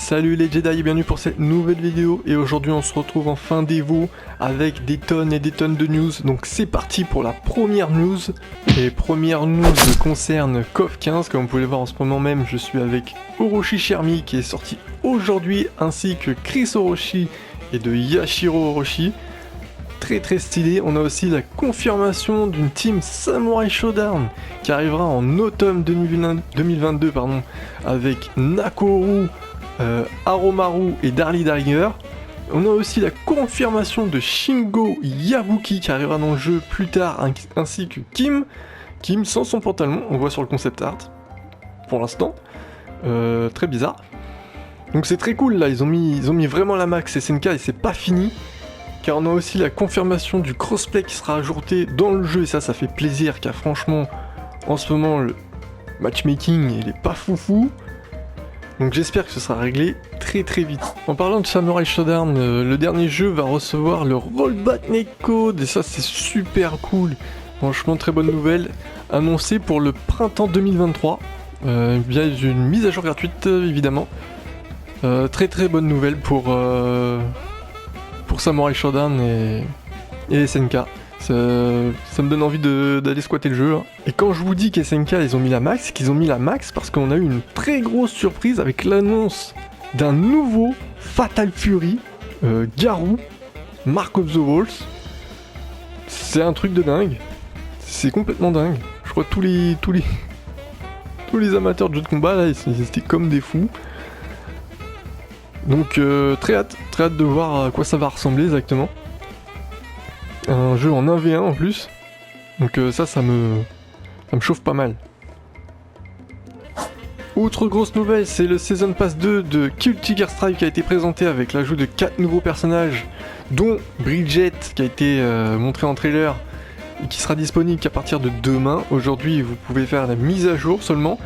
Salut les Jedi et bienvenue pour cette nouvelle vidéo. Et aujourd'hui on se retrouve en fin d'Evo avec des tonnes et des tonnes de news. Donc c'est parti pour la première news. Et première news concerne KOF 15. Comme vous pouvez le voir en ce moment même, je suis avec Orochi Shermie qui est sorti aujourd'hui, ainsi que Chris Orochi et de Yashiro Orochi. Très stylé. On a aussi la confirmation d'une team Samurai Shodown qui arrivera en automne 2022 avec Nakoru, Aromaru et Darly Dagger. On a aussi la confirmation de Shingo Yabuki qui arrivera dans le jeu plus tard, ainsi que Kim sans son pantalon, on voit sur le concept art pour l'instant. Très bizarre. Donc c'est très cool là, ils ont mis vraiment la max SNK et c'est pas fini. Car on a aussi la confirmation du crossplay qui sera ajouté dans le jeu, et ça fait plaisir, car franchement, en ce moment, le matchmaking, il est pas foufou. Donc j'espère que ce sera réglé très vite. En parlant de Samurai Shodown, le dernier jeu va recevoir le rollback netcode, et ça c'est super cool. Franchement, très bonne nouvelle, annoncée pour le printemps 2023, via une mise à jour gratuite, évidemment. Très bonne nouvelle pour Samurai Shodown et SNK. Ça me donne envie d'aller squatter le jeu. Hein. Et quand je vous dis qu'SNK ils ont mis la max, parce qu'on a eu une très grosse surprise avec l'annonce d'un nouveau Fatal Fury, Garou, Mark of the Wolves. C'est un truc de dingue. C'est complètement dingue. Je crois que tous les amateurs de jeux de combat là, ils étaient comme des fous. Donc très hâte de voir à quoi ça va ressembler exactement. Un jeu en 1v1 en plus. Donc ça me chauffe pas mal. Autre grosse nouvelle, c'est le Season Pass 2 de Cult Gear Strive qui a été présenté avec l'ajout de 4 nouveaux personnages, dont Bridget qui a été montré en trailer et qui sera disponible qu'à partir de demain. Aujourd'hui vous pouvez faire la mise à jour seulement.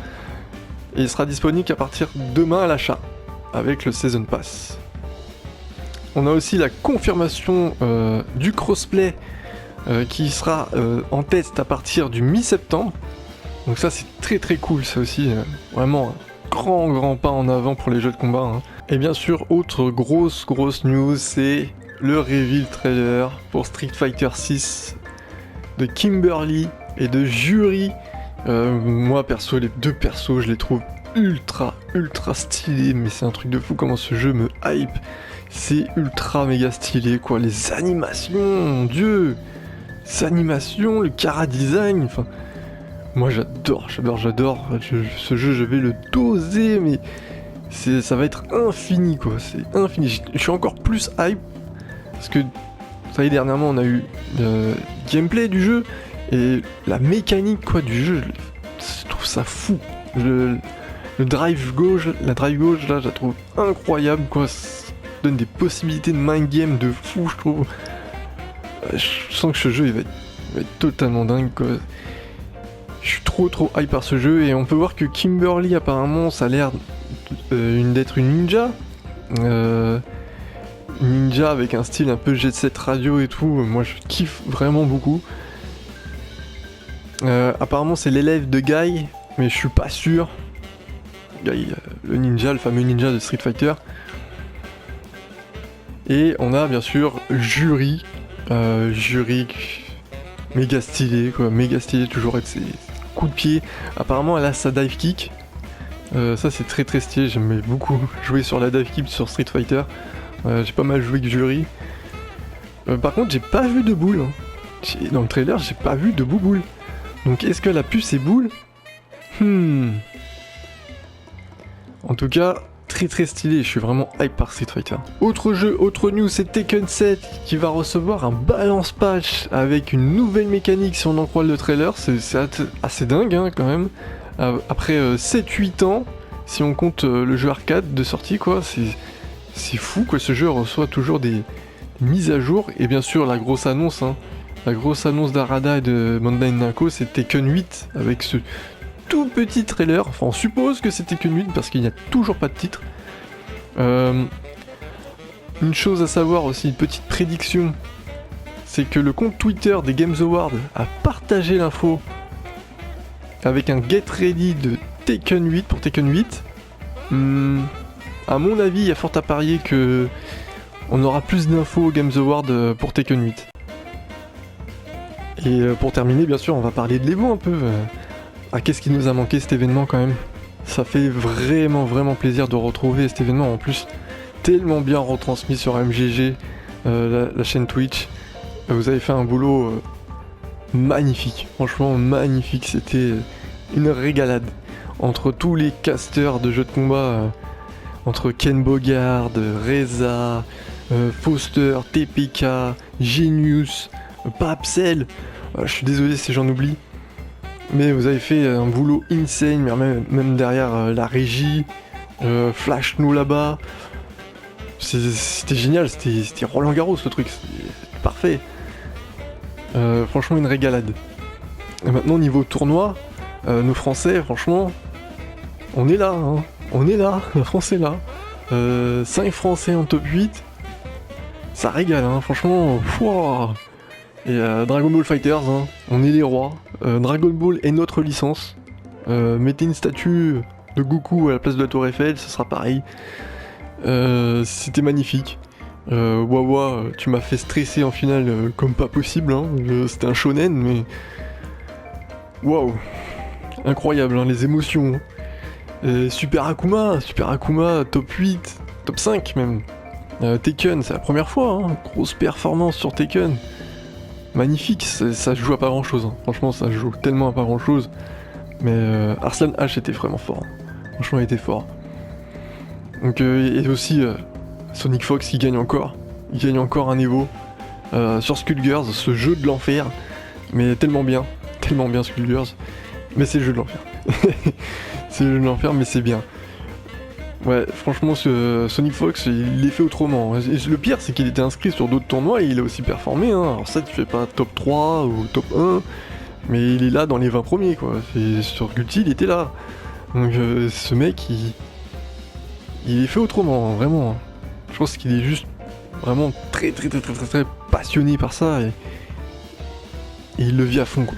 Et il sera disponible qu'à partir de demain à l'achat, avec le Season Pass. On a aussi la confirmation du crossplay qui sera en test à partir du mi-septembre. Donc ça c'est très cool, ça aussi, vraiment un grand pas en avant pour les jeux de combat. Hein. Et bien sûr, autre grosse news, c'est le reveal trailer pour Street Fighter 6 de Kimberly et de Jury. Moi perso, les deux persos, je les trouve ultra stylé, mais c'est un truc de fou comment ce jeu me hype. C'est ultra méga stylé quoi, les animations, mon dieu, ces animations, le chara design, enfin moi j'adore. Ce jeu je vais le doser, mais ça va être infini quoi, c'est infini. Je suis encore plus hype parce que ça y est, dernièrement on a eu le gameplay du jeu et la mécanique quoi du jeu, je trouve ça fou. La drive gauche là, je la trouve incroyable quoi, ça donne des possibilités de mind game de fou, je trouve. Je sens que ce jeu il va être totalement dingue quoi. Je suis trop hype par ce jeu, et on peut voir que Kimberly apparemment ça a l'air d'être une ninja. Ninja avec un style un peu jet set radio et tout, moi je kiffe vraiment beaucoup. Apparemment c'est l'élève de Guy, mais je suis pas sûr. Guy, le ninja, le fameux ninja de Street Fighter. Et on a bien sûr Jury, méga stylé quoi, toujours avec ses coups de pied. Apparemment elle a sa dive kick, ça c'est très stylé, j'aimais beaucoup jouer sur la dive kick sur Street Fighter. J'ai pas mal joué avec Jury. Par contre j'ai pas vu de boule, hein. Dans le trailer j'ai pas vu de bouboule. Donc est-ce qu'elle a pu ses boules? En tout cas, très stylé, je suis vraiment hype par Street Fighter. Autre jeu, autre news, c'est Tekken 7 qui va recevoir un balance patch avec une nouvelle mécanique si on en croit le trailer. C'est assez dingue hein, quand même. Après 7-8 ans, si on compte le jeu arcade de sortie quoi, c'est fou quoi, ce jeu reçoit toujours des mises à jour. Et bien sûr la grosse annonce, d'Arada et de Bandai Namco, c'est Tekken 8 avec ce tout petit trailer, enfin on suppose que c'était que 8 parce qu'il n'y a toujours pas de titre. Une chose à savoir aussi, une petite prédiction, c'est que le compte Twitter des Games Awards a partagé l'info avec un get ready de Tekken 8 pour Tekken 8. à mon avis, il y a fort à parier que on aura plus d'infos au Games Award pour Tekken 8. Et pour terminer, bien sûr, on va parler de l'Evo un peu. Qu'est-ce qui nous a manqué cet événement quand même? Ça fait vraiment plaisir de retrouver cet événement, en plus tellement bien retransmis sur MGG, la chaîne Twitch. Vous avez fait un boulot magnifique, franchement magnifique, c'était une régalade. Entre tous les casters de jeux de combat, entre Ken Bogard, Reza, Foster, TPK, Genius, Papsel, je suis désolé si j'en oublie. Mais vous avez fait un boulot insane, même derrière la régie, Flash nous là-bas. C'était génial, c'était Roland Garros ce truc, c'était parfait. Franchement une régalade. Et maintenant niveau tournoi, nos Français, franchement, on est là, hein. On est là, la France est là. 5 Français en top 8, ça régale, hein, franchement. Wow. Et Dragon Ball Fighters, hein, on est les rois. Dragon Ball est notre licence. Mettez une statue de Goku à la place de la Tour Eiffel, ce sera pareil. C'était magnifique. Wawa, tu m'as fait stresser en finale comme pas possible. Hein. C'était un shonen, mais waouh, incroyable, hein, les émotions. Super Akuma, top 8, top 5 même. Tekken, c'est la première fois, hein, grosse performance sur Tekken. Magnifique, ça se joue à pas grand chose, hein. Franchement ça se joue tellement à pas grand chose. Mais Arslan H était vraiment fort, hein. Franchement il était fort. Donc et aussi Sonic Fox qui gagne encore, un Evo sur Skullgirls, ce jeu de l'enfer, mais tellement bien Skullgirls, mais c'est le jeu de l'enfer. C'est le jeu de l'enfer mais c'est bien. Ouais, franchement, Sonic Fox, il l'est fait autrement. Et le pire, c'est qu'il était inscrit sur d'autres tournois et il a aussi performé. Hein. Alors ça, tu fais pas top 3 ou top 1, mais il est là dans les 20 premiers, quoi. Et sur Guilty, il était là. Donc ce mec, il est fait autrement, vraiment. Je pense qu'il est juste vraiment très passionné par ça et il le vit à fond, quoi.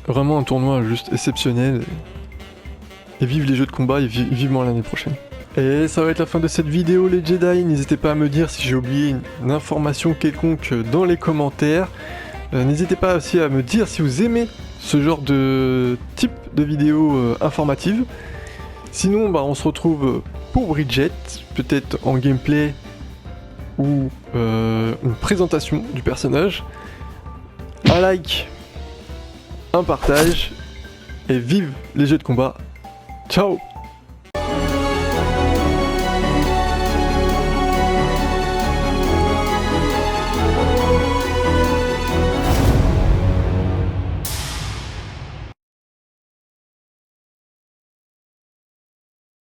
Vraiment un tournoi juste exceptionnel. Et vive les jeux de combat et vivement l'année prochaine. Et ça va être la fin de cette vidéo les Jedi, n'hésitez pas à me dire si j'ai oublié une information quelconque dans les commentaires. N'hésitez pas aussi à me dire si vous aimez ce genre de type de vidéo informative. Sinon on se retrouve pour Bridget, peut-être en gameplay ou une présentation du personnage. Un like, un partage et vive les jeux de combat. Ciao!